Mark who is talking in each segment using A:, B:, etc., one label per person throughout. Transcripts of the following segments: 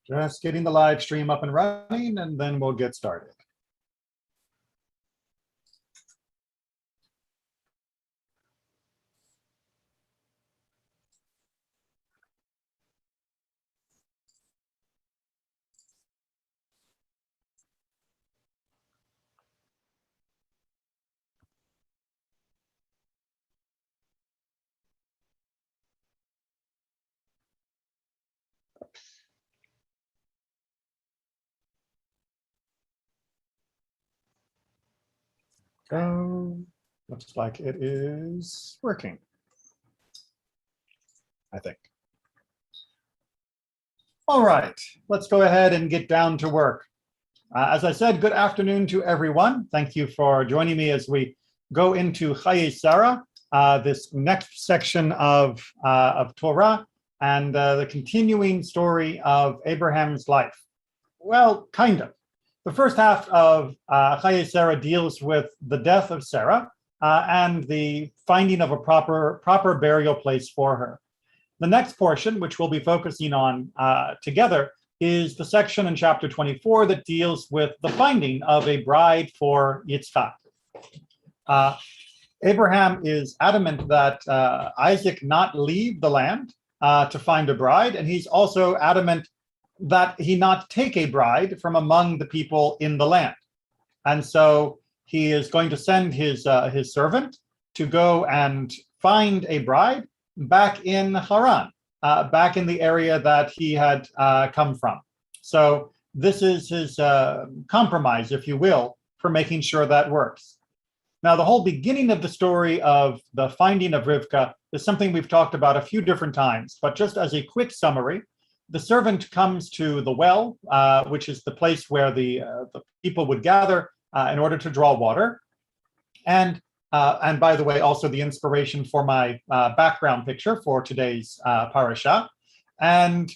A: Just getting the live stream up and running, and then we'll get started. Go. Looks like it is working, I think. All right, let's go ahead and get down to work. As I said, good afternoon to everyone. Thank you for joining me as we go into Chayei Sarah, this next section of Torah and the continuing story of Abraham's life. Well, kind of. The first half of Chayei Sarah deals with the death of Sarah and the finding of a proper burial place for her. The next portion, which we'll be focusing on together, is the section in chapter 24 that deals with the finding of a bride for Yitzchak. Abraham is adamant that Isaac not leave the land to find a bride, and he's also adamant that he not take a bride from among the people in the land. And so he is going to send his servant to go and find a bride back in Haran, back in the area that he had come from. So this is his compromise, if you will, for making sure that works. Now, the whole beginning of the story of the finding of Rivka is something we've talked about a few different times, but just as a quick summary, the servant comes to the well, which is the place where the people would gather in order to draw water. And by the way, also the inspiration for my background picture for today's parasha. And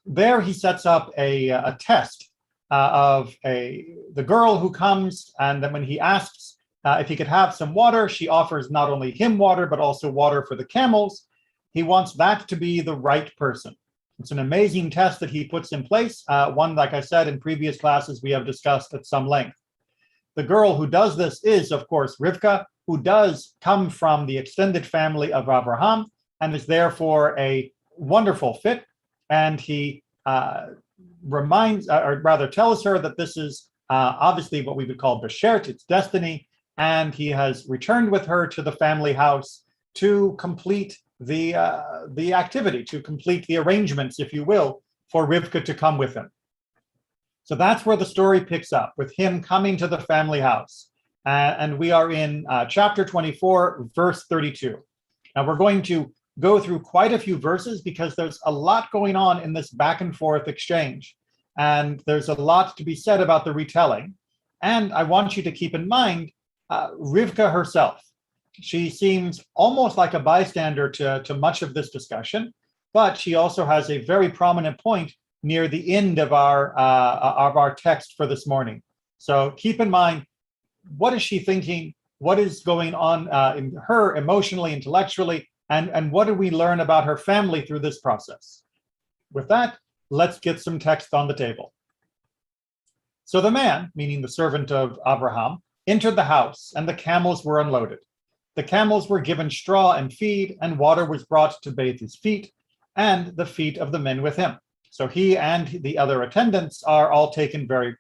A: there he sets up a test of the girl who comes, and then when he asks if he could have some water, she offers not only him water, but also water for the camels. He wants that to be the right person. It's an amazing test that he puts in place, one, like I said, in previous classes we have discussed at some length. The girl who does this is, of course, Rivka, who does come from the extended family of Abraham and is therefore a wonderful fit. And he reminds, or rather tells her that this is obviously what we would call beshert, it's destiny, and he has returned with her to the family house to complete the activity, to complete the arrangements, if you will, for Rivka to come with him. So that's where the story picks up, with him coming to the family house. And we are in chapter 24, verse 32. Now we're going to go through quite a few verses because there's a lot going on in this back and forth exchange. And there's a lot to be said about the retelling. And I want you to keep in mind Rivka herself. She seems almost like a bystander to much of this discussion, but she also has a very prominent point near the end of our text for this morning. So keep in mind, what is she thinking? What is going on in her emotionally, intellectually, and what do we learn about her family through this process? With that, let's get some text on the table. So the man, meaning the servant of Abraham, entered the house, and the camels were unloaded. The camels were given straw and feed, and water was brought to bathe his feet and the feet of the men with him. So he and the other attendants are all taken very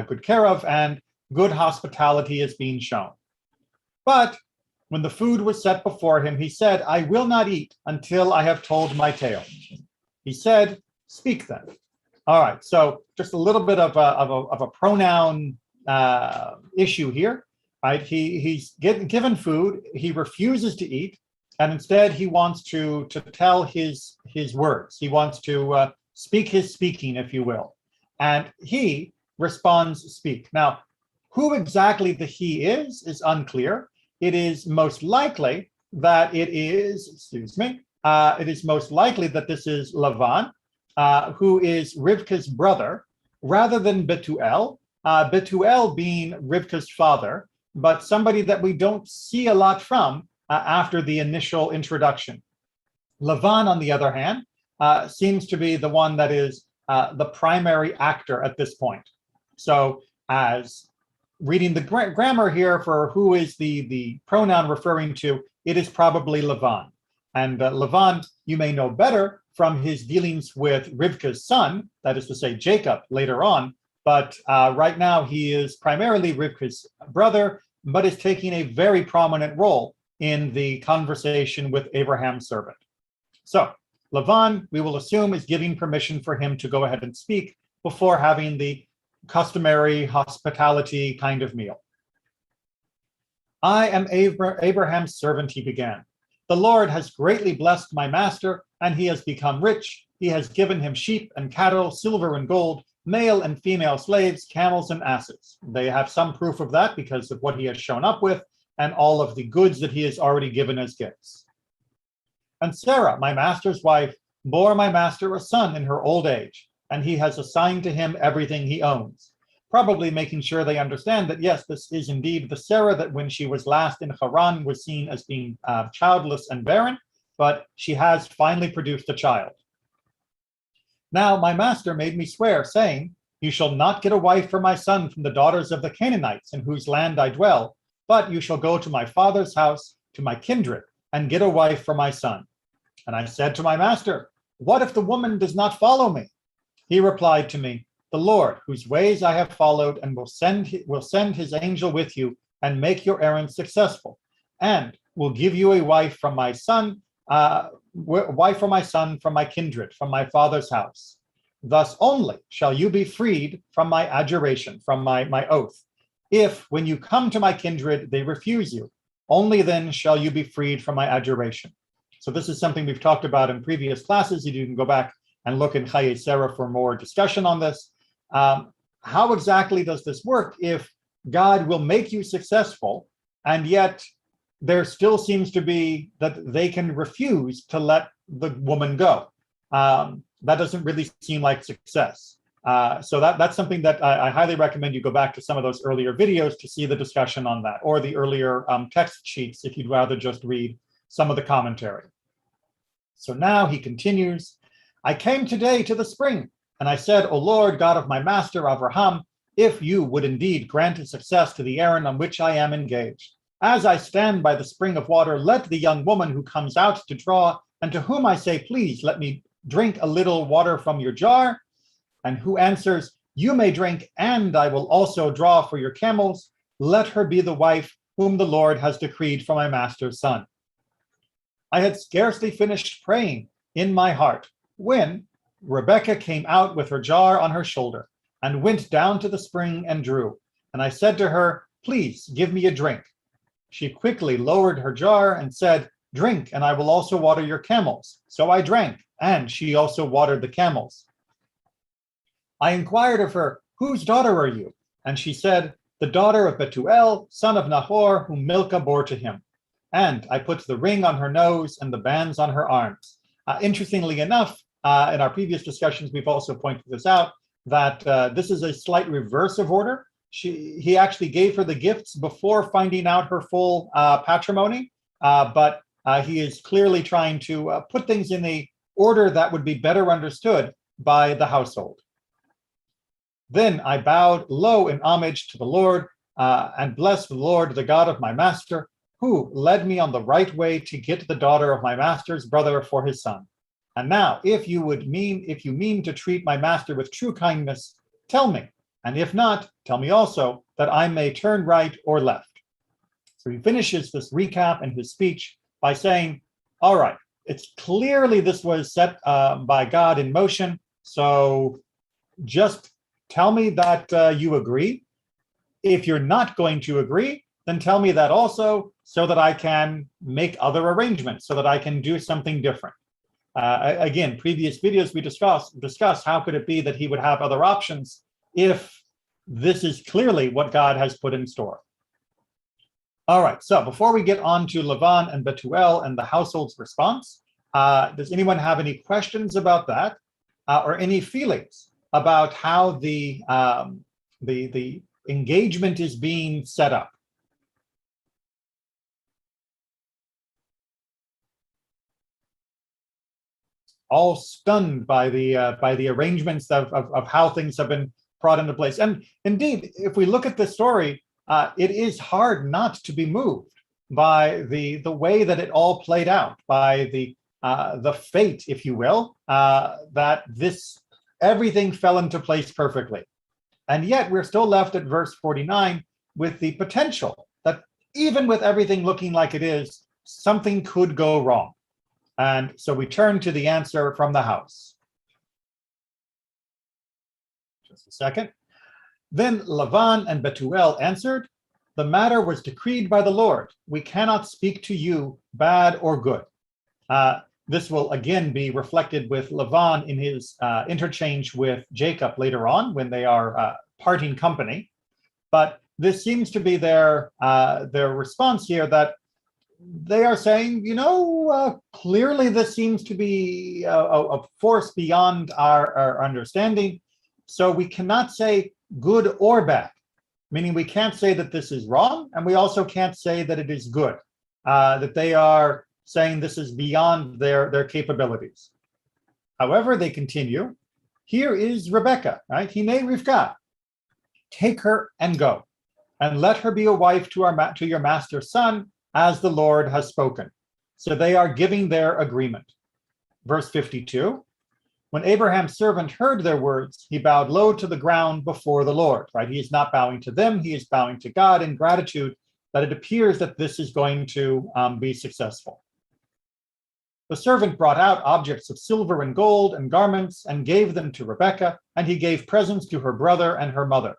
A: good care of, and good hospitality is being shown. But when the food was set before him, he said, "I will not eat until I have told my tale." He said, "Speak then." All right, so just a little bit of a pronoun issue here. Right, he's given food, he refuses to eat, and instead he wants to tell his words. He wants to speak his speaking, if you will. And he responds, "Speak." Now, who exactly the he is unclear. It is most likely that it is most likely that this is Lavan, who is Rivka's brother, rather than Betuel. Betuel being Rivka's father, but somebody that we don't see a lot from after the initial introduction. Lavan, on the other hand, seems to be the one that is the primary actor at this point. So as reading the grammar here for who is the pronoun referring to, it is probably Lavan. And Lavan, you may know better from his dealings with Rivka's son, that is to say Jacob, later on. But right now he is primarily Rivka's brother, but is taking a very prominent role in the conversation with Abraham's servant. So Lavan, we will assume, is giving permission for him to go ahead and speak before having the customary hospitality kind of meal. I am Abraham's servant, he began. The Lord has greatly blessed my master, and he has become rich. He has given him sheep and cattle, silver and gold, male and female slaves, camels and asses. They have some proof of that because of what he has shown up with and all of the goods that he has already given as gifts. And Sarah, my master's wife, bore my master a son in her old age, and he has assigned to him everything he owns, probably making sure they understand that, yes, this is indeed the Sarah that when she was last in Haran was seen as being childless and barren, but she has finally produced a child. Now my master made me swear, saying, you shall not get a wife for my son from the daughters of the Canaanites in whose land I dwell, but you shall go to my father's house, to my kindred, and get a wife for my son. And I said to my master, what if the woman does not follow me? He replied to me, the Lord, whose ways I have followed, and will send his angel with you and make your errand successful, and will give you a wife from my son, from my kindred, from my father's house. Thus only shall you be freed from my adjuration, from my oath. If, when you come to my kindred, they refuse you, only then shall you be freed from my adjuration. So this is something we've talked about in previous classes. You can go back and look in Chayei Sarah for more discussion on this. How exactly does this work if God will make you successful, and yet there still seems to be that they can refuse to let the woman go? That doesn't really seem like success. So that's something that I highly recommend you go back to some of those earlier videos to see the discussion on that, or the earlier text sheets if you'd rather just read some of the commentary. So now he continues, I came today to the spring, and I said, O Lord, God of my master Abraham, if you would indeed grant success to the errand on which I am engaged. As I stand by the spring of water, let the young woman who comes out to draw, and to whom I say, please let me drink a little water from your jar, and who answers, you may drink, and I will also draw for your camels, let her be the wife whom the Lord has decreed for my master's son. I had scarcely finished praying in my heart when Rebekah came out with her jar on her shoulder and went down to the spring and drew. And I said to her, please give me a drink. She quickly lowered her jar and said, drink, and I will also water your camels. So I drank, and she also watered the camels. I inquired of her, whose daughter are you? And she said, the daughter of Bethuel, son of Nahor, whom Milcah bore to him. And I put the ring on her nose and the bands on her arms. Interestingly enough, in our previous discussions, we've also pointed this out, that this is a slight reverse of order. He actually gave her the gifts before finding out her full patrimony, but he is clearly trying to put things in a order that would be better understood by the household. Then I bowed low in homage to the Lord and blessed the Lord, the God of my master, who led me on the right way to get the daughter of my master's brother for his son. And now, if you mean to treat my master with true kindness, tell me, and if not, tell me also, that I may turn right or left. So he finishes this recap in his speech by saying, all right, it's clearly this was set by God in motion, so just tell me that you agree. If you're not going to agree, then tell me that also, so that I can make other arrangements, so that I can do something different. Again, previous videos we discussed how could it be that he would have other options if this is clearly what God has put in store. All right, so before we get on to Lavan and Bethuel and the household's response, does anyone have any questions about that or any feelings about how the engagement is being set up? all stunned by the arrangements of how things have been brought into place. And indeed, if we look at this story, it is hard not to be moved by the way that it all played out, by the fate, if you will, that this everything fell into place perfectly. And yet we're still left at verse 49 with the potential that even with everything looking like it is, something could go wrong. And so we turn to the answer from the house. Just a second. Then Lavan and Bethuel answered, the matter was decreed by the Lord. We cannot speak to you bad or good. This will again be reflected with Lavan in his interchange with Jacob later on when they are parting company. But this seems to be their response here, that they are saying, clearly this seems to be a force beyond our understanding. So we cannot say good or bad, meaning we can't say that this is wrong, and we also can't say that it is good, that they are saying this is beyond their capabilities. However, they continue, here is Rebecca, right? Hine Rivka. Take her and go, and let her be a wife to your master's son, as the Lord has spoken. So they are giving their agreement. Verse 52, when Abraham's servant heard their words, he bowed low to the ground before the Lord, right? He is not bowing to them, he is bowing to God in gratitude that it appears that this is going to be successful. The servant brought out objects of silver and gold and garments and gave them to Rebekah, and he gave presents to her brother and her mother.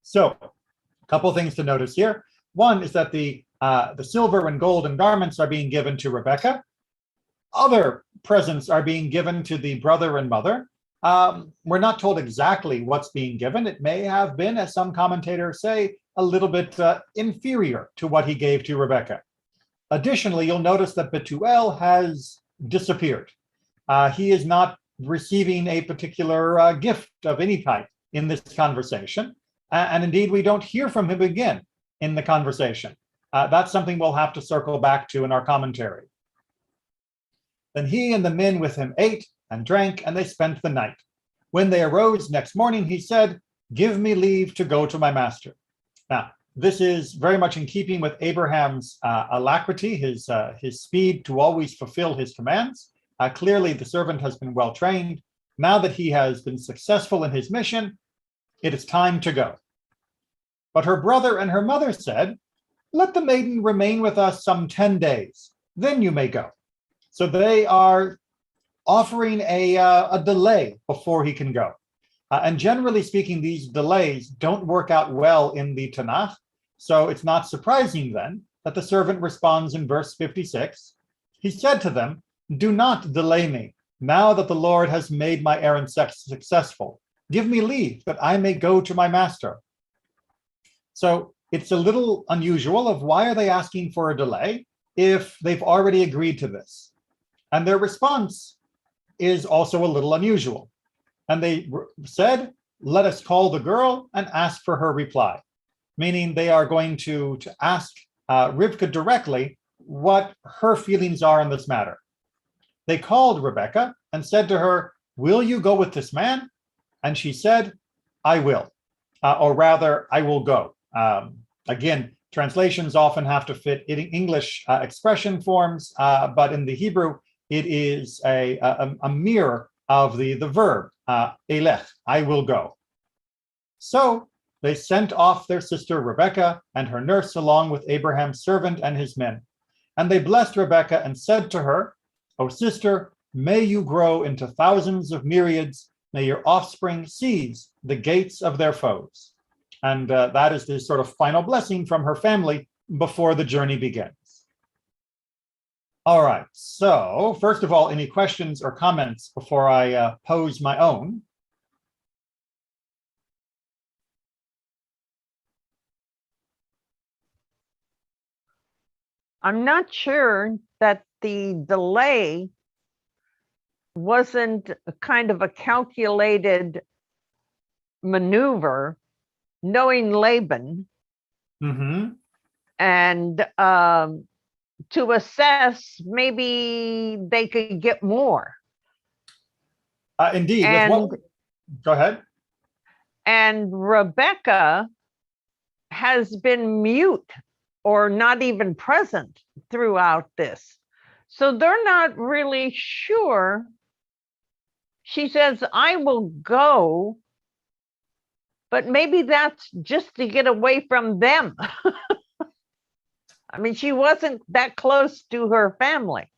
A: So, a couple things to notice here. One is that the silver and gold and garments are being given to Rebekah. Other presents are being given to the brother and mother. We're not told exactly what's being given. It may have been, as some commentators say, a little bit inferior to what he gave to Rebekah. Additionally, you'll notice that Bethuel has disappeared. He is not receiving a particular gift of any type in this conversation. And indeed, we don't hear from him again in the conversation. That's something we'll have to circle back to in our commentary. Then he and the men with him ate and drank, and they spent the night. When they arose next morning, he said, give me leave to go to my master. Now, this is very much in keeping with Abraham's alacrity, his speed to always fulfill his commands. Clearly, the servant has been well trained. Now that he has been successful in his mission, it is time to go. But her brother and her mother said, let the maiden remain with us some 10 days, then you may go. So they are offering a delay before he can go. And generally speaking, these delays don't work out well in the Tanakh. So it's not surprising then that the servant responds in verse 56. He said to them, do not delay me, now that the Lord has made my errand successful. Give me leave that I may go to my master. So it's a little unusual of why are they asking for a delay if they've already agreed to this? And their response is also a little unusual. And they said, let us call the girl and ask for her reply. Meaning they are going to ask Rivka directly what her feelings are on this matter. They called Rebekah and said to her, will you go with this man? And she said, I will, or rather, I will go. Again, translations often have to fit in English expression forms, but in the Hebrew, it is a mirror of the verb, elech, I will go. So they sent off their sister Rebekah and her nurse along with Abraham's servant and his men. And they blessed Rebekah and said to her, O sister, may you grow into thousands of myriads. May your offspring seize the gates of their foes. And that is the sort of final blessing from her family before the journey begins. All right, so first of all, any questions or comments before I pose my own?
B: I'm not sure that the delay wasn't a kind of a calculated maneuver, knowing Laban, and to assess maybe they could get more.
A: Indeed, with
B: And
A: what? Go ahead.
B: and Rebecca has been mute or not even present throughout this. So they're not really sure. She says, I will go, but maybe that's just to get away from them. I mean, she wasn't that close to her family.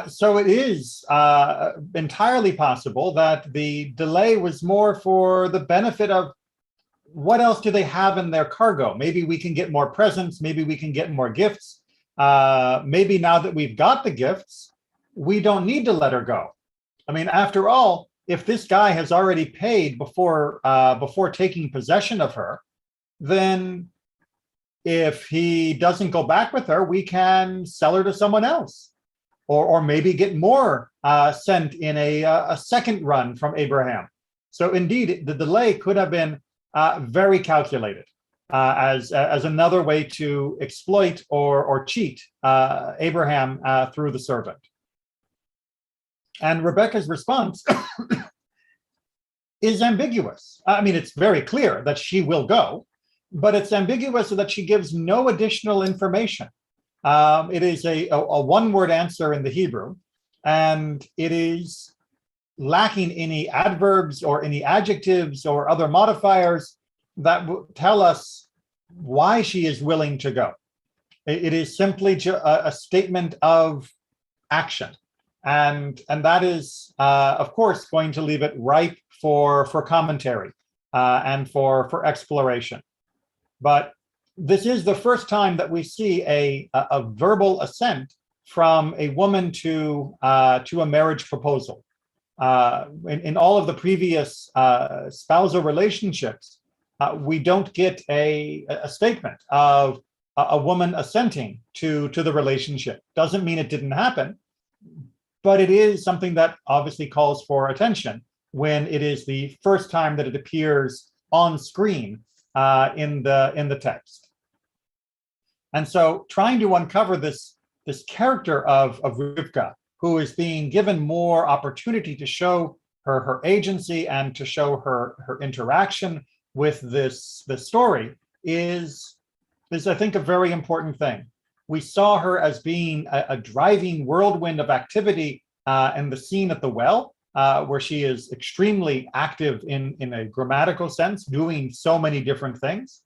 A: So it is entirely possible that the delay was more for the benefit of what else do they have in their cargo? Maybe we can get more presents. Maybe we can get more gifts. Maybe now that we've got the gifts, we don't need to let her go. I mean, after all, if this guy has already paid before taking possession of her, then if he doesn't go back with her, we can sell her to someone else, or maybe get more sent in a second run from Abraham. So indeed, the delay could have been very calculated as another way to exploit or cheat Abraham through the servant. And Rebecca's response is ambiguous. I mean, it's very clear that she will go, but it's ambiguous so that she gives no additional information. It is a one-word answer in the Hebrew, and it is lacking any adverbs or any adjectives or other modifiers that tell us why she is willing to go. It is simply a statement of action. And that is, of course, going to leave it ripe for commentary and for exploration. But this is the first time that we see a verbal assent from a woman to a marriage proposal. In all of the previous spousal relationships, we don't get a statement of a woman assenting to the relationship. Doesn't mean it didn't happen, but it is something that obviously calls for attention when it is the first time that it appears on screen in the text. And so trying to uncover this character of Rivka, who is being given more opportunity to show her agency and to show her interaction with this story is I think a very important thing. We saw her as being a driving whirlwind of activity in the scene at the well, where she is extremely active in a grammatical sense, doing so many different things.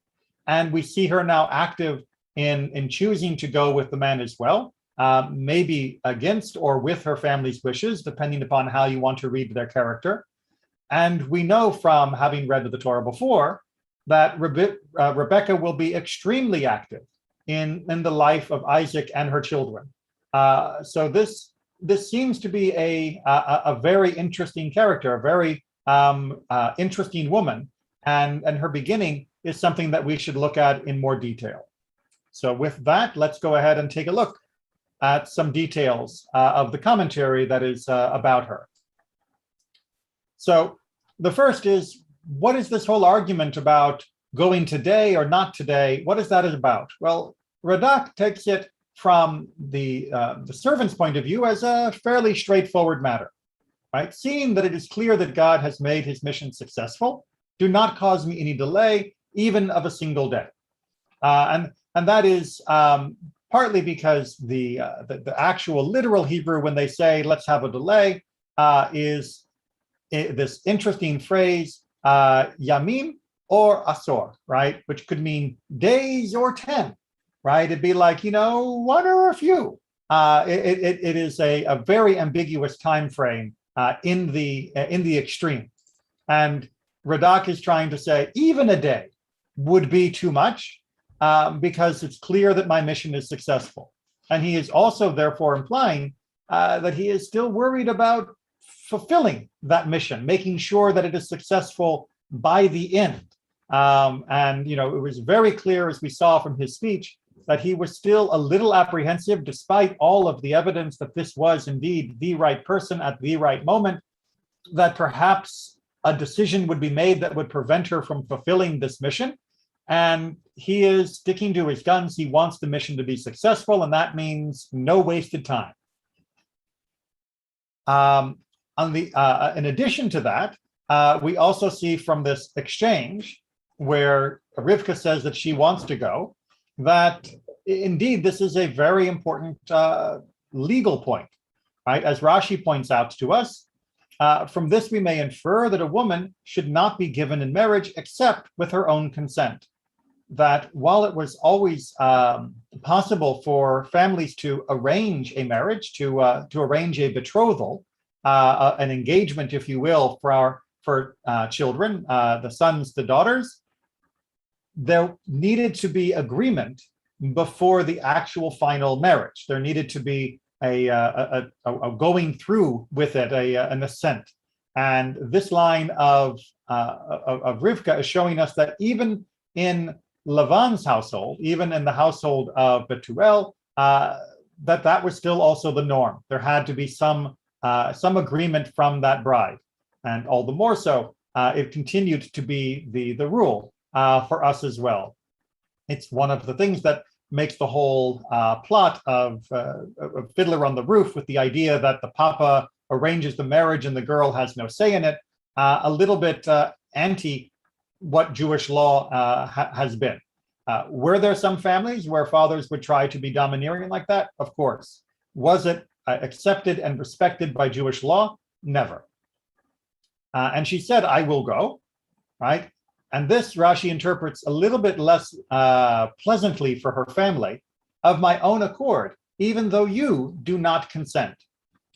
A: And we see her now active in choosing to go with the man as well, maybe against or with her family's wishes, depending upon how you want to read their character. And we know from having read the Torah before that Rebecca will be extremely active in the life of Isaac and her children. So this seems to be a very interesting character, a very interesting woman, and her beginning is something that we should look at in more detail. So with that, let's go ahead and take a look at some details of the commentary that is about her. So the first is, what is this whole argument about going today or not today? What is that about? Well, Radak takes it from the servant's point of view as a fairly straightforward matter, right? Seeing that it is clear that God has made his mission successful, do not cause me any delay, even of a single day. And that is partly because the actual literal Hebrew, when they say let's have a delay, is this interesting phrase, yamim or asor, right? Which could mean days or 10, right? It'd be like, one or a few. It is a very ambiguous time frame in the extreme. And Radak is trying to say even a day would be too much because it's clear that my mission is successful. And he is also therefore implying that he is still worried about fulfilling that mission, making sure that it is successful by the end. And it was very clear, as we saw from his speech, that he was still a little apprehensive, despite all of the evidence that this was indeed the right person at the right moment, that perhaps a decision would be made that would prevent her from fulfilling this mission. And he is sticking to his guns. He wants the mission to be successful, and that means no wasted time. In addition to that, we also see from this exchange where Rivka says that she wants to go, that indeed this is a very important legal point, right? As Rashi points out to us, from this we may infer that a woman should not be given in marriage except with her own consent. That while it was always possible for families to arrange a marriage, to arrange a betrothal, an engagement, if you will, for children, the sons, the daughters, there needed to be agreement before the actual final marriage. There needed to be a going through with it, an assent. And this line of Rivka is showing us that even in Lavan's household, even in the household of Bethuel, that was still also the norm. There had to be some agreement from that bride, and all the more so, it continued to be the rule for us as well. It's one of the things that makes the whole plot of Fiddler on the Roof, with the idea that the papa arranges the marriage and the girl has no say in it, a little bit anti what Jewish law has been. Were there some families where fathers would try to be domineering like that? Of course. Was it accepted and respected by Jewish law? Never. And she said, I will go, right? And this Rashi interprets a little bit less pleasantly for her family, of my own accord, even though you do not consent.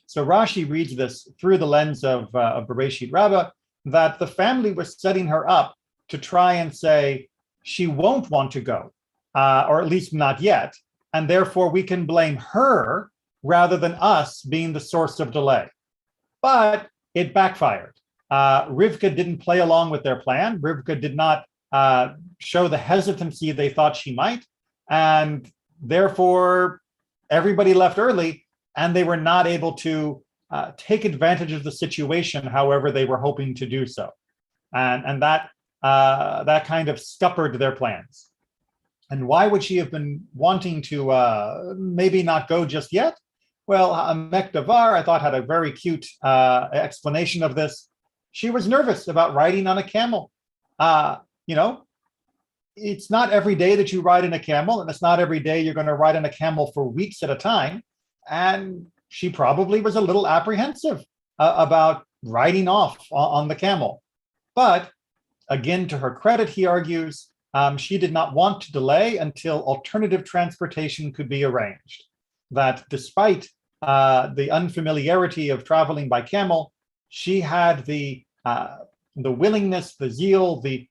A: So Rashi reads this through the lens of Bereshit Rabbah, that the family was setting her up to try and say she won't want to go, or at least not yet, and therefore we can blame her rather than us being the source of delay. But it backfired. Rivka didn't play along with their plan. Rivka did not show the hesitancy they thought she might, and therefore everybody left early, and they were not able to take advantage of the situation however they were hoping to do so. And that kind of scuppered their plans. And why would she have been wanting to maybe not go just yet? Well, Amek Davar, I thought, had a very cute explanation of this. She was nervous about riding on a camel. It's not every day that you ride in a camel, and it's not every day you're going to ride on a camel for weeks at a time. And she probably was a little apprehensive about riding off on the camel. But again, to her credit, he argues, she did not want to delay until alternative transportation could be arranged. That despite the unfamiliarity of traveling by camel, she had the willingness, the zeal, the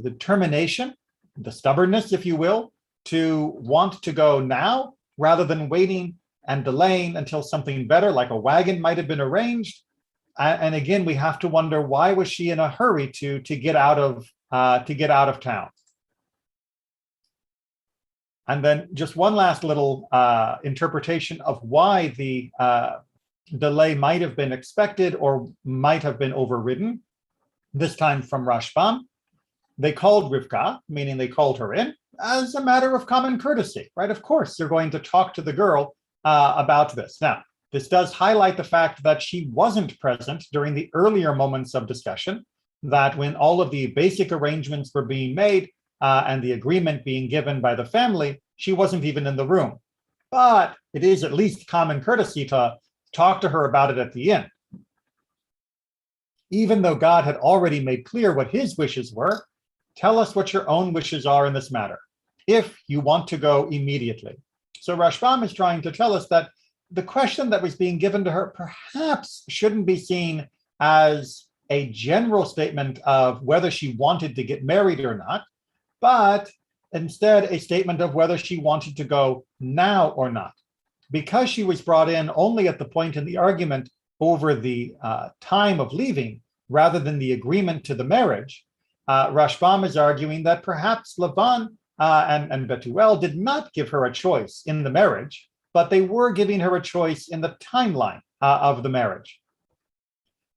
A: determination, the stubbornness, if you will, to want to go now rather than waiting and delaying until something better, like a wagon, might have been arranged. And again, we have to wonder, why was she in a hurry to get out of town? And then just one last little interpretation of why the delay might have been expected or might have been overridden, this time from Rashbam. They called Rivka, meaning they called her in, as a matter of common courtesy, right? Of course, they're going to talk to the girl about this. Now, this does highlight the fact that she wasn't present during the earlier moments of discussion, that when all of the basic arrangements were being made and the agreement being given by the family, she wasn't even in the room. But it is at least common courtesy to talk to her about it at the end. Even though God had already made clear what his wishes were, tell us what your own wishes are in this matter, if you want to go immediately. So Rashbam is trying to tell us that the question that was being given to her perhaps shouldn't be seen as a general statement of whether she wanted to get married or not, but instead a statement of whether she wanted to go now or not. Because she was brought in only at the point in the argument over the time of leaving, rather than the agreement to the marriage, Rashbam is arguing that perhaps Lavan and Bethuel did not give her a choice in the marriage, but they were giving her a choice in the timeline of the marriage.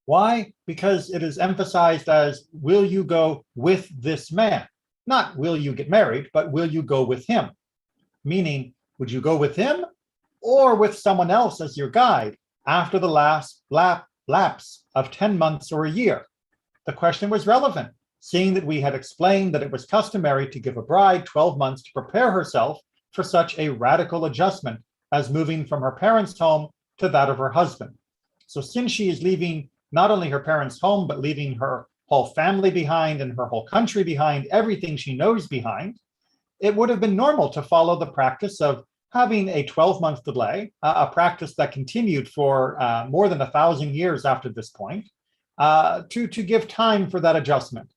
A: Why? Because it is emphasized as, will you go with this man? Not will you get married, but will you go with him? Meaning, would you go with him or with someone else as your guide after the last lap lapse of 10 months or a year. The question was relevant, seeing that we had explained that it was customary to give a bride 12 months to prepare herself for such a radical adjustment as moving from her parents' home to that of her husband. So since she is leaving not only her parents' home, but leaving her whole family behind and her whole country behind, everything she knows behind, it would have been normal to follow the practice of having a 12-month delay, a practice that continued for more than 1,000 years after this point, to give time for that adjustment.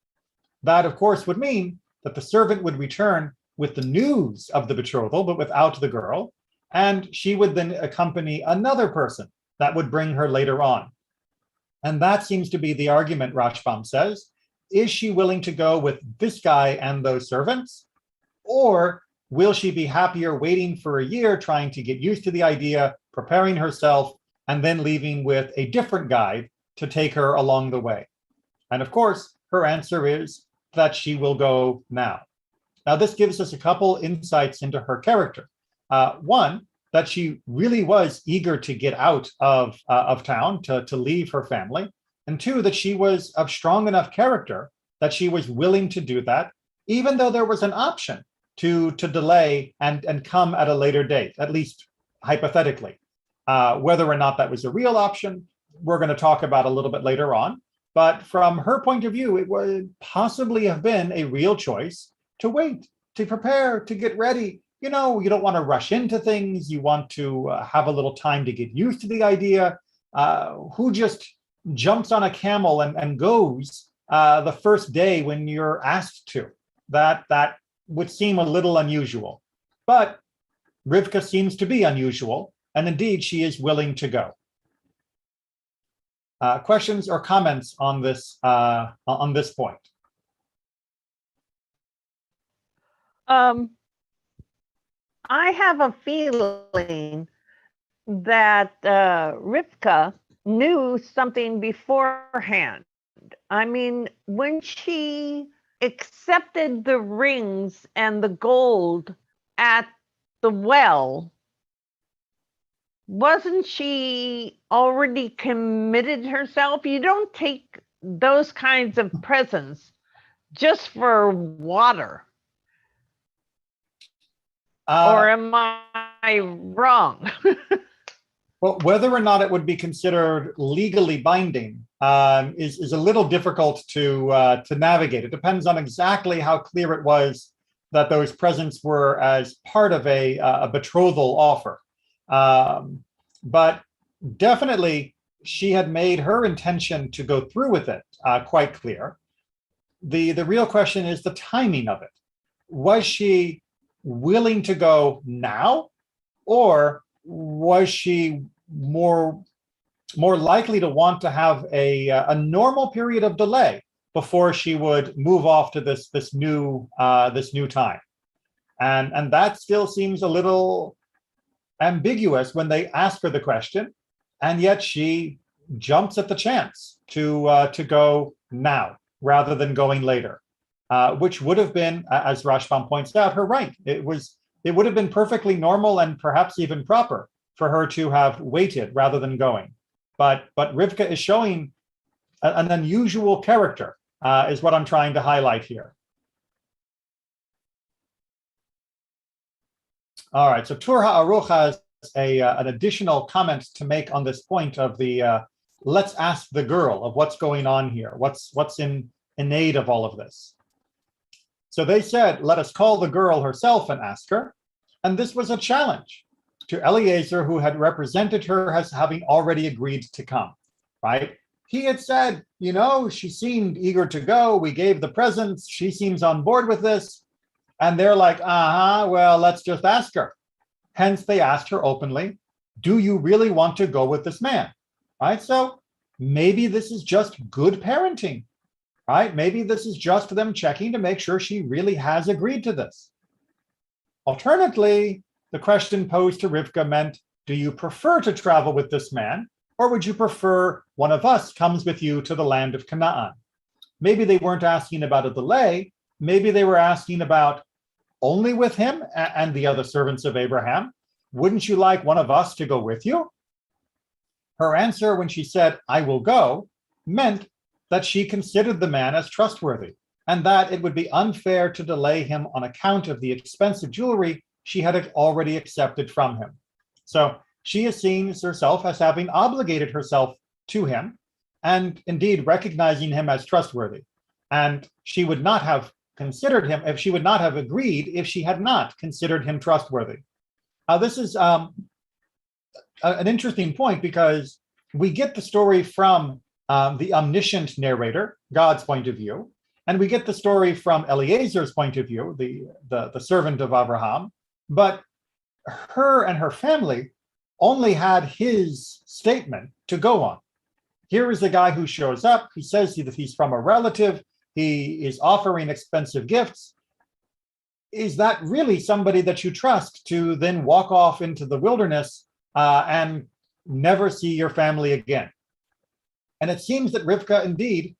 A: That, of course, would mean that the servant would return with the news of the betrothal, but without the girl, and she would then accompany another person that would bring her later on. And that seems to be the argument, Rashbam says. Is she willing to go with this guy and those servants? Or will she be happier waiting for a year, trying to get used to the idea, preparing herself, and then leaving with a different guide to take her along the way? And of course, her answer is that she will go now. Now, this gives us a couple insights into her character. One, that she really was eager to get out of town, to leave her family. And two, that she was of strong enough character that she was willing to do that, even though there was an option to delay and come at a later date, at least hypothetically. Whether or not that was a real option, we're going to talk about a little bit later on. But from her point of view, it would possibly have been a real choice to wait, to prepare, to get ready. You know, you don't want to rush into things. You want to have a little time to get used to the idea. Who just jumps on a camel and goes the first day when you're asked to? That would seem a little unusual. But Rivka seems to be unusual, and indeed she is willing to go. Questions or comments on this point?
B: I have a feeling that Rivka knew something beforehand. I mean, when she accepted the rings and the gold at the well, wasn't she already committed herself? You don't take those kinds of presents just for water. Or am I wrong?
A: Well, whether or not it would be considered legally binding is a little difficult to navigate. It depends on exactly how clear it was that those presents were as part of a betrothal offer. But definitely, she had made her intention to go through with it quite clear. The real question is the timing of it. Was she willing to go now, or was she more likely to want to have a normal period of delay before she would move off to this new time? And that still seems a little ambiguous when they ask her the question, and yet she jumps at the chance to go now rather than going later. Which would have been, as Rashbam points out, her right. It would have been perfectly normal and perhaps even proper for her to have waited rather than going. But Rivka is showing an unusual character, is what I'm trying to highlight here. All right, so Tur HaAruch has an additional comment to make on this point of the let's ask the girl of what's going on here. What's in aid of all of this? So they said, let us call the girl herself and ask her. And this was a challenge to Eliezer, who had represented her as having already agreed to come, right? He had said, you know, she seemed eager to go. We gave the presents. She seems on board with this. And they're like, well, let's just ask her. Hence, they asked her openly, do you really want to go with this man? Right? So maybe this is just good parenting. Right? Maybe this is just them checking to make sure she really has agreed to this. Alternately, the question posed to Rivka meant, do you prefer to travel with this man, or would you prefer one of us comes with you to the land of Canaan? Maybe they weren't asking about a delay. Maybe they were asking about only with him and the other servants of Abraham. Wouldn't you like one of us to go with you? Her answer when she said, "I will go," meant that she considered the man as trustworthy and that it would be unfair to delay him on account of the expensive jewelry she had already accepted from him. So she is seeing herself as having obligated herself to him and indeed recognizing him as trustworthy. And she would not have considered him, if she would not have agreed if she had not considered him trustworthy. This is an interesting point because we get the story from the omniscient narrator, God's point of view, and we get the story from Eliezer's point of view, the servant of Abraham, but her and her family only had his statement to go on. Here is a guy who shows up, he says that he's from a relative, he is offering expensive gifts. Is that really somebody that you trust to then walk off into the wilderness and never see your family again? And it seems that Rivka indeed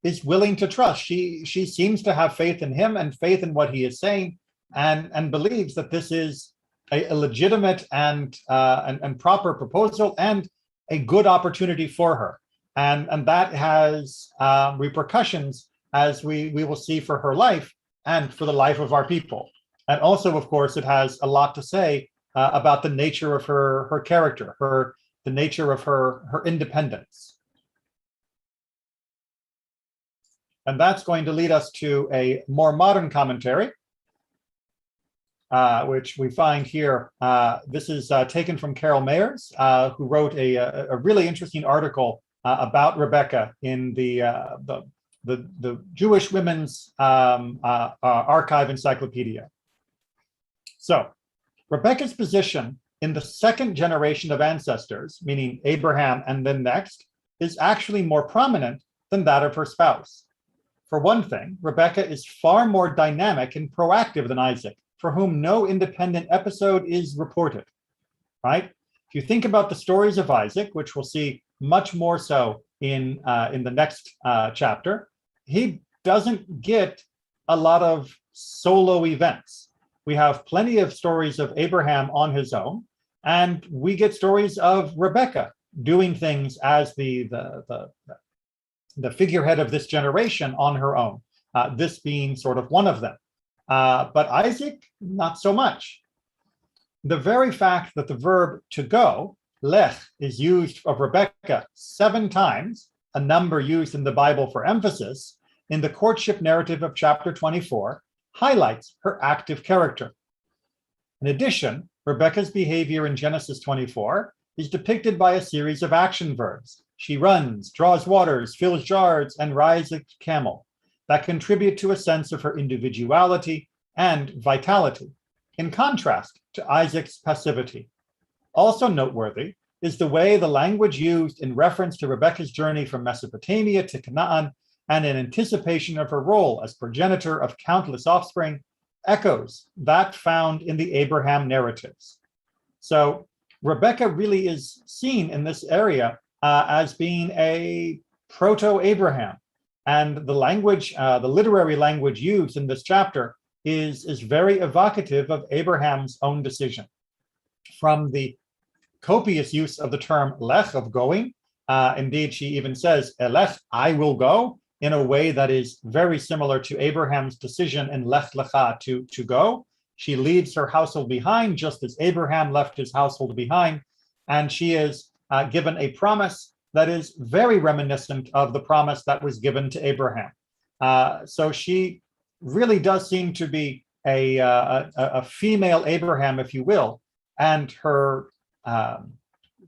A: is willing to trust. She seems to have faith in him and faith in what he is saying, and believes that this is a legitimate and proper proposal and a good opportunity for her. And that has repercussions, as we will see, for her life and for the life of our people. And also, of course, it has a lot to say about the nature of her character, the nature of her independence. And that's going to lead us to a more modern commentary, which we find here. This is taken from Carol Mayers, who wrote a really interesting article about Rebecca in the Jewish Women's Archive Encyclopedia. So, Rebecca's position in the second generation of ancestors, meaning Abraham and then next, is actually more prominent than that of her spouse. For one thing, Rebecca is far more dynamic and proactive than Isaac, for whom no independent episode is reported, right? If you think about the stories of Isaac, which we'll see much more so in the next chapter, he doesn't get a lot of solo events. We have plenty of stories of Abraham on his own, and we get stories of Rebecca doing things as the figurehead of this generation on her own, this being sort of one of them. But Isaac, not so much. The very fact that the verb to go, lech, is used of Rebecca 7 times, a number used in the Bible for emphasis, in the courtship narrative of chapter 24, highlights her active character. In addition, Rebecca's behavior in Genesis 24 is depicted by a series of action verbs. She runs, draws waters, fills jars, and rides a camel, that contribute to a sense of her individuality and vitality, in contrast to Isaac's passivity. Also noteworthy is the way the language used in reference to Rebecca's journey from Mesopotamia to Canaan and in anticipation of her role as progenitor of countless offspring echoes that found in the Abraham narratives. So Rebecca really is seen in this area as being a proto-Abraham. And the language, the literary language used in this chapter is very evocative of Abraham's own decision. From the copious use of the term lech, of going, indeed she even says, elech, I will go, in a way that is very similar to Abraham's decision in lech lecha, to go. She leaves her household behind, just as Abraham left his household behind, and she is given a promise that is very reminiscent of the promise that was given to Abraham. So she really does seem to be a female Abraham, if you will, and her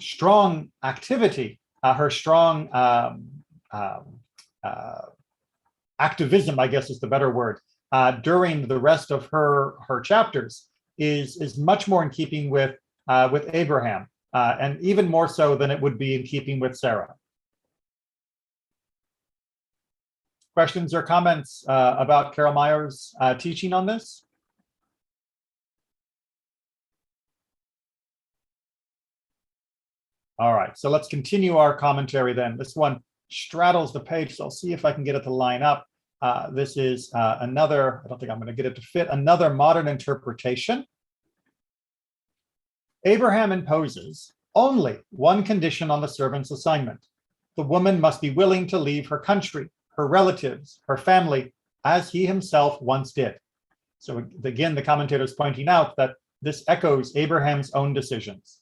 A: strong activity, her strong activism, I guess is the better word, during the rest of her chapters is much more in keeping with Abraham, and even more so than it would be in keeping with Sarah. Questions or comments about Carol Meyer's teaching on this? All right, so let's continue our commentary then. This one straddles the page, so I'll see if I can get it to line up. This is another, I don't think I'm going to get it to fit, another modern interpretation. Abraham imposes only one condition on the servant's assignment. The woman must be willing to leave her country, her relatives, her family, as he himself once did. So again, the commentator is pointing out that this echoes Abraham's own decisions.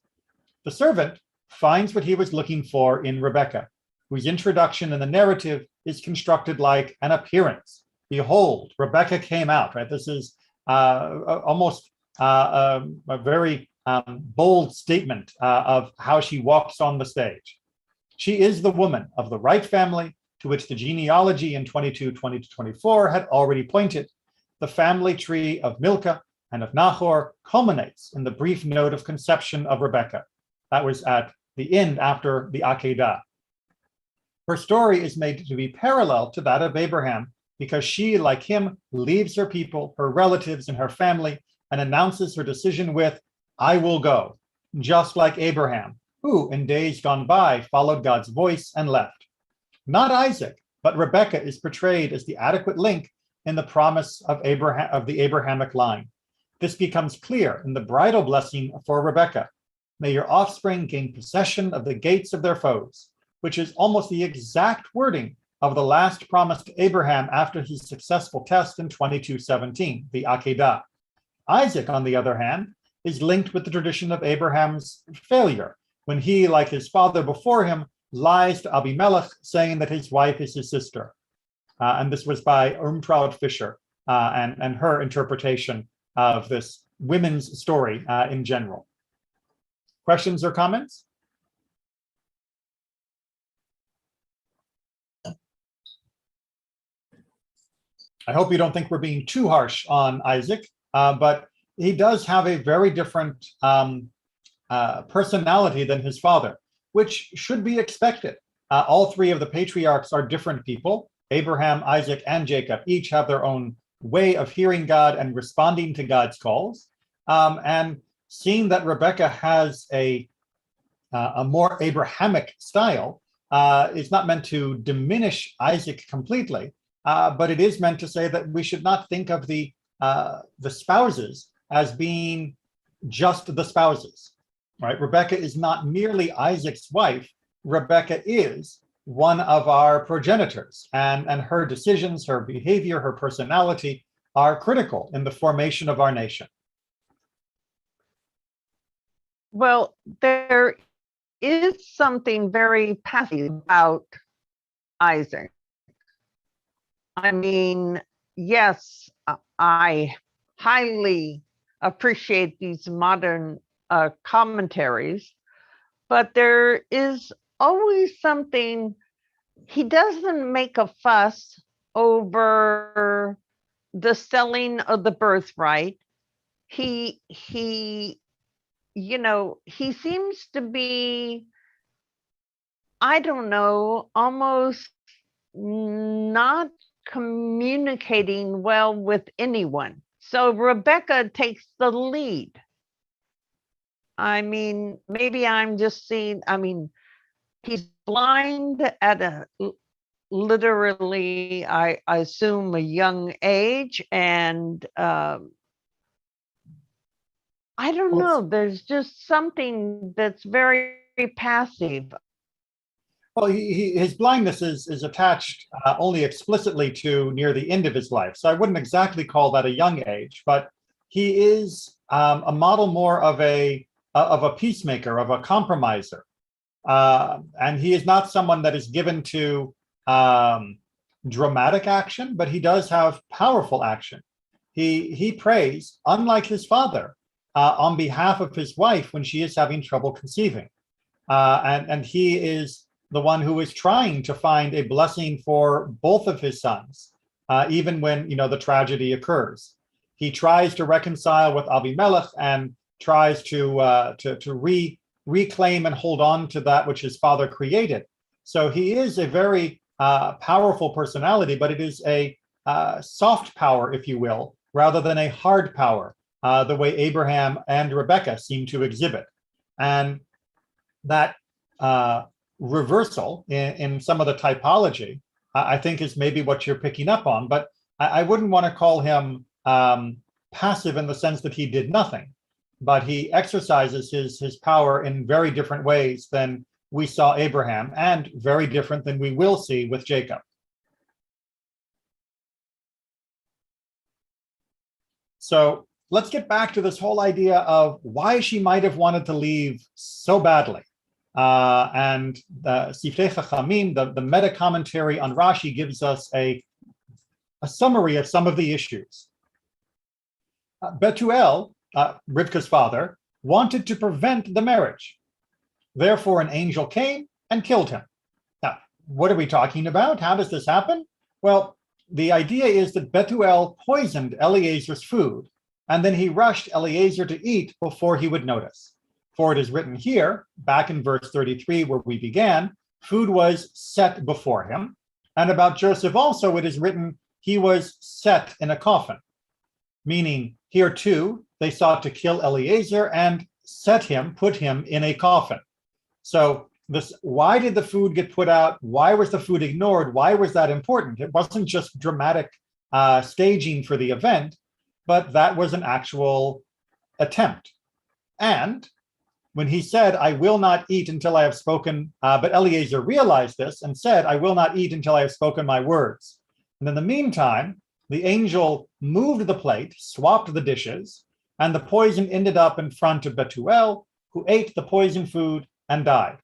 A: The servant finds what he was looking for in Rebekah, whose introduction in the narrative is constructed like an appearance. Behold, Rebekah came out, right? This is almost a very bold statement of how she walks on the stage. She is the woman of the right family to which the genealogy in 22:20-24 had already pointed. The family tree of Milcah and of Nahor culminates in the brief note of conception of Rebekah. That was at the end after the Akedah. Her story is made to be parallel to that of Abraham because she, like him, leaves her people, her relatives, and her family and announces her decision with, I will go, just like Abraham, who in days gone by followed God's voice and left. Not Isaac, but Rebekah is portrayed as the adequate link in the promise of Abraham, of the Abrahamic line. This becomes clear in the bridal blessing for Rebekah. May your offspring gain possession of the gates of their foes, which is almost the exact wording of the last promise to Abraham after his successful test in 22:17, the Akedah. Isaac, on the other hand, is linked with the tradition of Abraham's failure, when he, like his father before him, lies to Abimelech, saying that his wife is his sister. And this was by Irmtraud Fischer and her interpretation of this women's story in general. Questions or comments? I hope you don't think we're being too harsh on Isaac, but he does have a very different personality than his father, which should be expected. All three of the patriarchs are different people. Abraham, Isaac, and Jacob each have their own way of hearing God and responding to God's calls. And seeing that Rebekah has a more Abrahamic style is not meant to diminish Isaac completely, but it is meant to say that we should not think of the spouses as being just the spouses, right? Rebekah is not merely Isaac's wife. Rebekah is one of our progenitors, and her decisions, her behavior, her personality are critical in the formation of our nation.
B: Well, there is something very passive about Isaac. I mean, yes, I highly appreciate these modern commentaries, but there is always something. He doesn't make a fuss over the selling of the birthright. He you know, he seems to be, I don't know, almost not communicating well with anyone. So Rebekah takes the lead. I mean, maybe I'm just seeing, I mean, he's blind at a literally, I assume, a young age, and I don't know, there's just something that's very passive.
A: Well, his blindness is attached only explicitly to near the end of his life. So I wouldn't exactly call that a young age, but he is a model more of a peacemaker, of a compromiser. And he is not someone that is given to dramatic action, but he does have powerful action. He prays, unlike his father, on behalf of his wife when she is having trouble conceiving. And he is the one who is trying to find a blessing for both of his sons, even when the tragedy occurs. He tries to reconcile with Abimelech and tries to reclaim and hold on to that which his father created. So he is a very powerful personality, but it is a soft power, if you will, rather than a hard power, the way Abraham and Rebekah seem to exhibit. And that reversal in some of the typology, I think, is maybe what you're picking up on, but I wouldn't want to call him passive in the sense that he did nothing. but he exercises his power in very different ways than we saw Abraham, and very different than we will see with Jacob. So let's get back to this whole idea of why she might have wanted to leave so badly. And the Siftei Chachamim, the meta commentary on Rashi, gives us a summary of some of the issues. Betuel, Rivka's father, wanted to prevent the marriage. Therefore, an angel came and killed him. Now, what are we talking about? How does this happen? Well, the idea is that Betuel poisoned Eliezer's food, and then he rushed Eliezer to eat before he would notice. For it is written here, back in verse 33, where we began, food was set before him. And about Joseph also, it is written, he was set in a coffin. Meaning, here too, they sought to kill Eliezer and set him, put him in a coffin. So this, why did the food get put out? Why was the food ignored? Why was that important? It wasn't just dramatic staging for the event, but that was an actual attempt. And when he said, I will not eat until I have spoken, but Eliezer realized this and said, I will not eat until I have spoken my words. And in the meantime, the angel moved the plate, swapped the dishes, and the poison ended up in front of Betuel, who ate the poison food and died,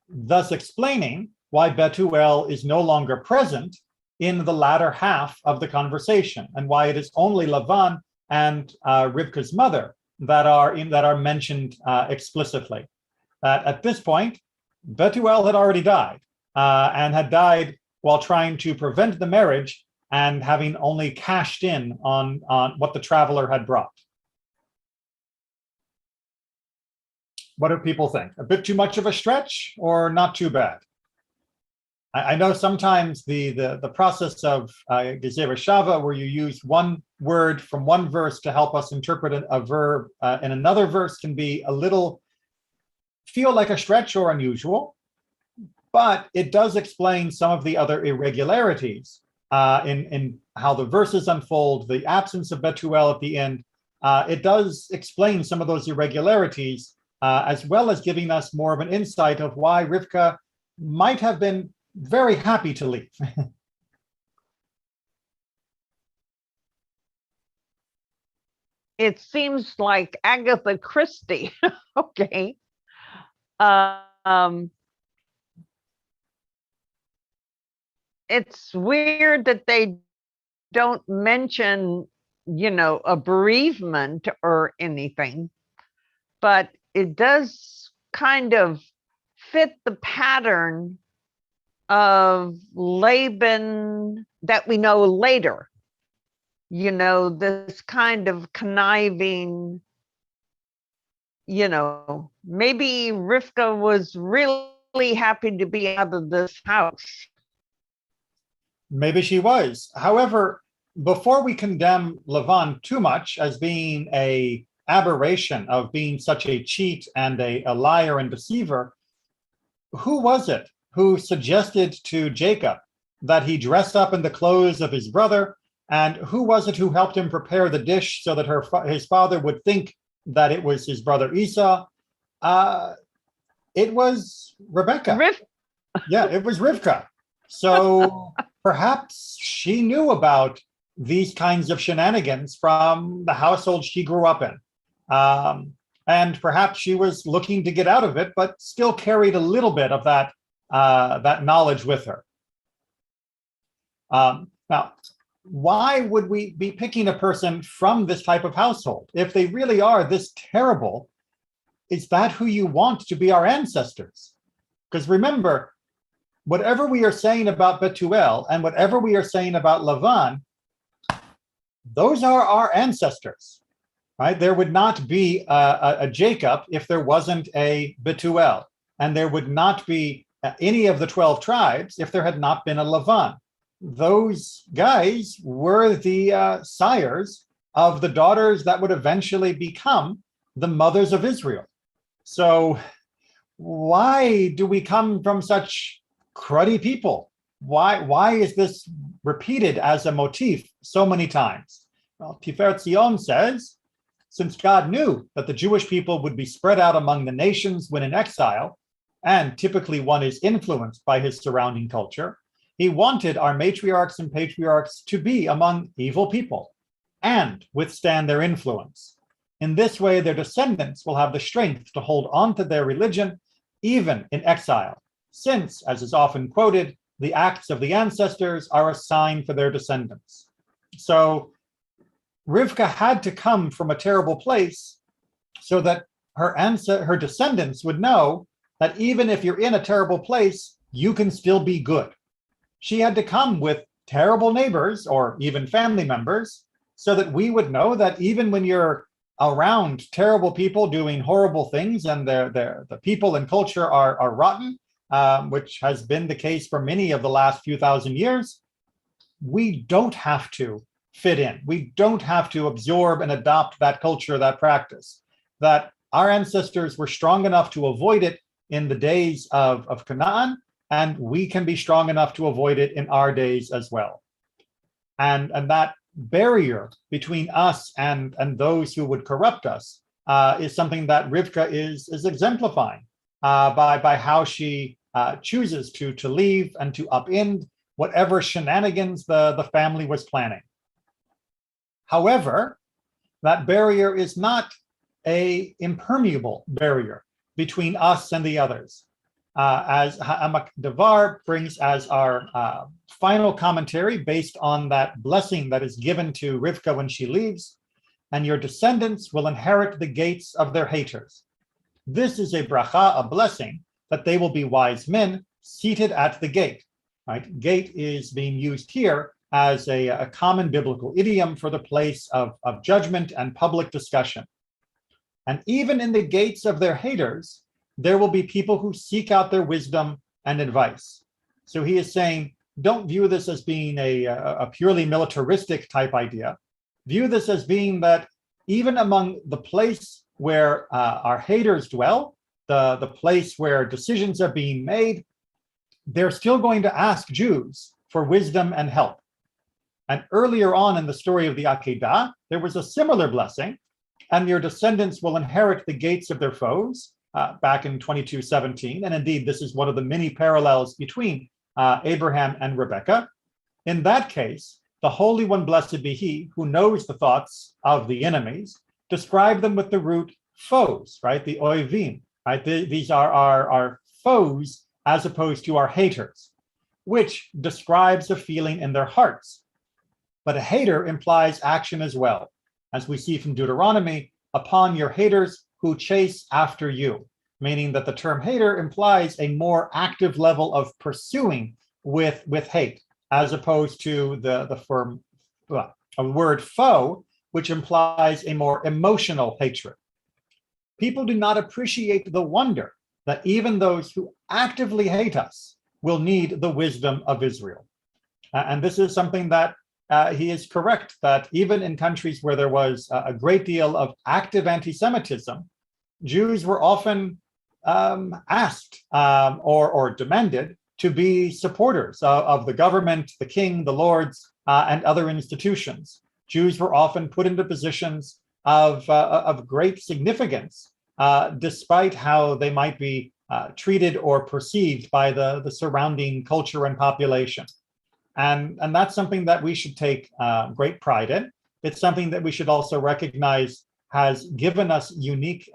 A: thus explaining why Betuel is no longer present in the latter half of the conversation, and why it is only Lavan and Rivka's mother that are mentioned explicitly. At this point, Betuel had already died, and had died while trying to prevent the marriage and having only cashed in on what the traveler had brought. What do people think? A bit too much of a stretch or not too bad? I know sometimes the process of Gezerah Shava, where you use one word from one verse to help us interpret a verb in another verse, can be a little, feel like a stretch or unusual, but it does explain some of the other irregularities in how the verses unfold, the absence of Betuel at the end. It does explain some of those irregularities, as well as giving us more of an insight of why Rivka might have been very happy to leave.
B: It seems like Agatha Christie. Okay. It's weird that they don't mention, a bereavement or anything, but it does kind of fit the pattern of Laban that we know later. This kind of conniving, maybe Rivka was really happy to be out of this house.
A: Maybe she was. However, before we condemn Lavan too much as being an aberration of being such a cheat and a liar and deceiver, who was it who suggested to Jacob that he dressed up in the clothes of his brother? And who was it who helped him prepare the dish so that his father would think that it was his brother Esau? It was Rebecca. Yeah, it was Rivka. So perhaps she knew about these kinds of shenanigans from the household she grew up in. And perhaps she was looking to get out of it, but still carried a little bit of that knowledge with her. Now, why would we be picking a person from this type of household? If they really are this terrible, is that who you want to be our ancestors? Because remember, whatever we are saying about Betuel and whatever we are saying about Lavan, those are our ancestors, right? There would not be a Jacob if there wasn't a Betuel, and there would not be any of the 12 tribes if there had not been a Lavan. Those guys were the sires of the daughters that would eventually become the mothers of Israel. So why do we come from such cruddy people? Why is this repeated as a motif so many times? Well, Tiferet Zion says, since God knew that the Jewish people would be spread out among the nations when in exile, and typically one is influenced by his surrounding culture, he wanted our matriarchs and patriarchs to be among evil people and withstand their influence. In this way, their descendants will have the strength to hold on to their religion even in exile, since, as is often quoted, the acts of the ancestors are a sign for their descendants. So Rivka had to come from a terrible place so that her descendants would know that even if you're in a terrible place, you can still be good. She had to come with terrible neighbors or even family members so that we would know that even when you're around terrible people doing horrible things and the people and culture are rotten, which has been the case for many of the last few thousand years, we don't have to fit in. We don't have to absorb and adopt that culture, that practice, that our ancestors were strong enough to avoid it in the days of Canaan, and we can be strong enough to avoid it in our days as well. And that barrier between us and those who would corrupt us is something that Rivka is exemplifying by how she chooses to leave and to upend whatever shenanigans the family was planning. However, that barrier is not an impermeable barrier between us and the others. As Ha'amak Devar brings as our final commentary based on that blessing that is given to Rivka when she leaves, and your descendants will inherit the gates of their haters. This is a bracha, a blessing, that they will be wise men seated at the gate. Right? Gate is being used here as a common biblical idiom for the place of judgment and public discussion. And even in the gates of their haters, there will be people who seek out their wisdom and advice. So he is saying, don't view this as being a purely militaristic type idea. View this as being that even among the place where our haters dwell, the place where decisions are being made, they're still going to ask Jews for wisdom and help. And earlier on in the story of the Akedah, there was a similar blessing, and your descendants will inherit the gates of their foes, back in 22:17. And indeed, this is one of the many parallels between Abraham and Rebekah. In that case, the Holy One, blessed be he, who knows the thoughts of the enemies, describe them with the root foes, right? The oivim, right? These are our foes as opposed to our haters, which describes a feeling in their hearts. But a hater implies action as well. As we see from Deuteronomy, upon your haters who chase after you, meaning that the term hater implies a more active level of pursuing with hate, as opposed to a word foe, which implies a more emotional hatred. People do not appreciate the wonder that even those who actively hate us will need the wisdom of Israel. And this is something that he is correct, that even in countries where there was a great deal of active anti-Semitism, Jews were often asked or demanded to be supporters of the government, the king, the lords, and other institutions. Jews were often put into positions of great significance, despite how they might be treated or perceived by the surrounding culture and population. And that's something that we should take great pride in. It's something that we should also recognize has given us unique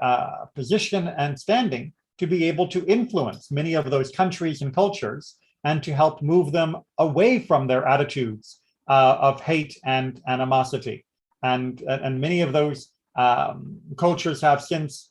A: position and standing to be able to influence many of those countries and cultures and to help move them away from their attitudes of hate and animosity. And many of those cultures have since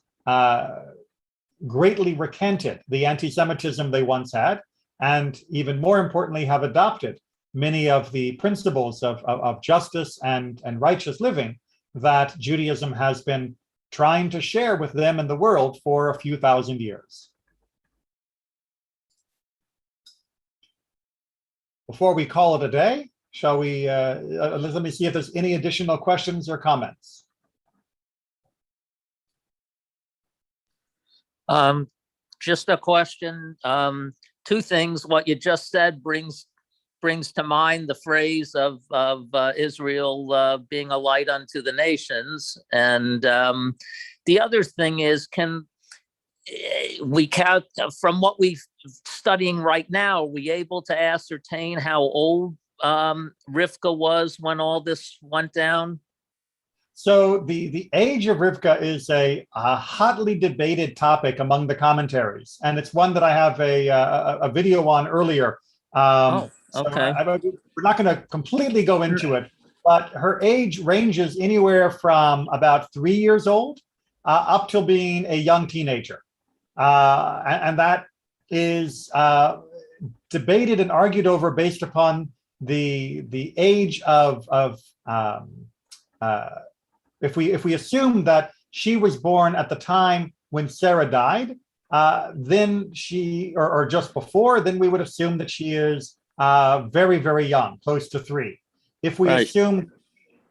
A: greatly recanted the anti-Semitism they once had, and even more importantly, have adopted many of the principles of justice and righteous living that Judaism has been trying to share with them in the world for a few thousand years. Before we call it a day, shall we, let me see if there's any additional questions or comments.
C: Just a question. Two things. What you just said brings brings to mind the phrase of Israel being a light unto the nations. And the other thing is, can we count from what we're studying right now? Are we able to ascertain how old Rivka was when all this went down?
A: So the age of Rivka is a hotly debated topic among the commentaries, and it's one that I have a video on earlier.
C: Okay.
A: We're not going to completely go into it, but her age ranges anywhere from about 3 years old up till being a young teenager, and that is debated and argued over based upon the age of if we assume that she was born at the time when Sarah died, then she, or just before, then we would assume that she is very, very young, close to 3. If we assume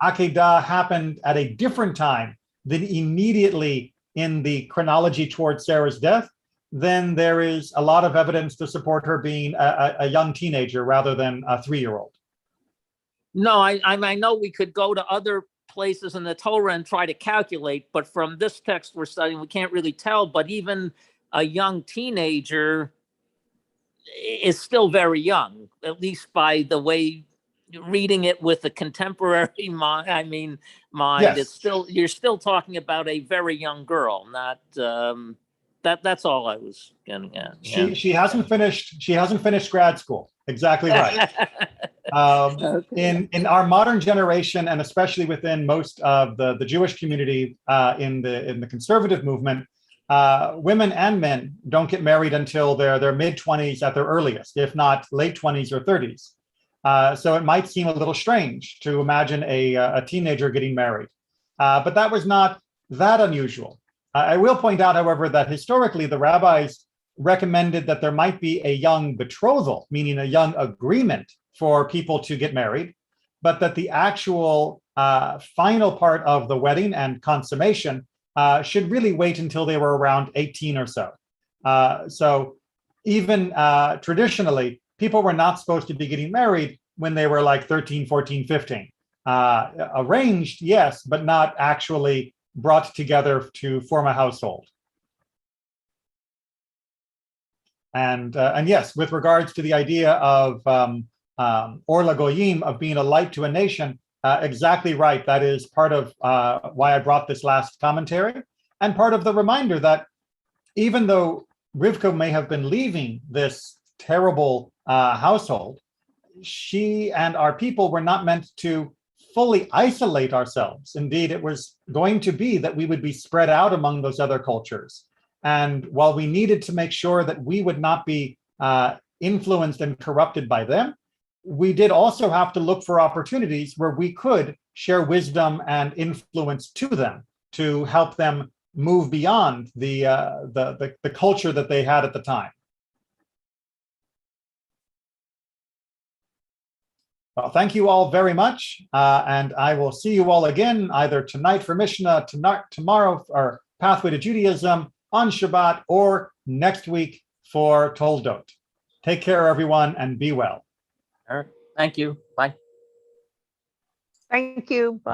A: Akedah happened at a different time than immediately in the chronology towards Sarah's death, then there is a lot of evidence to support her being a young teenager rather than a 3-year-old.
C: No, I know we could go to other places in the Torah and try to calculate, but from this text we're studying, we can't really tell. But even a young teenager is still very young, at least by the way reading it with a contemporary mind.
A: Yes.
C: It's still, you're still talking about a very young girl, not that's all I was getting at. Yeah.
A: She hasn't finished grad school. Exactly right. In our modern generation, and especially within most of the Jewish community in the conservative movement, women and men don't get married until their mid-20s at their earliest, if not late 20s or 30s. So it might seem a little strange to imagine a teenager getting married, but that was not that unusual. I will point out, however, that historically the rabbis recommended that there might be a young betrothal, meaning a young agreement for people to get married, but that the actual final part of the wedding and consummation should really wait until they were around 18 or so. So even traditionally, people were not supposed to be getting married when they were like 13, 14, 15. Arranged, yes, but not actually brought together to form a household. And yes, with regards to the idea of Or LaGoyim, of being a light to a nation, exactly right. That is part of why I brought this last commentary, and part of the reminder that even though Rivka may have been leaving this terrible household, she and our people were not meant to fully isolate ourselves. Indeed, it was going to be that we would be spread out among those other cultures. And while we needed to make sure that we would not be influenced and corrupted by them, we did also have to look for opportunities where we could share wisdom and influence to them to help them move beyond the culture that they had at the time. Well, thank you all very much, and I will see you all again either tonight for Mishnah, tomorrow for Pathway to Judaism, on Shabbat, or next week for Toldot. Take care, everyone, and be well.
C: Thank you. Bye.
B: Thank you. Bye.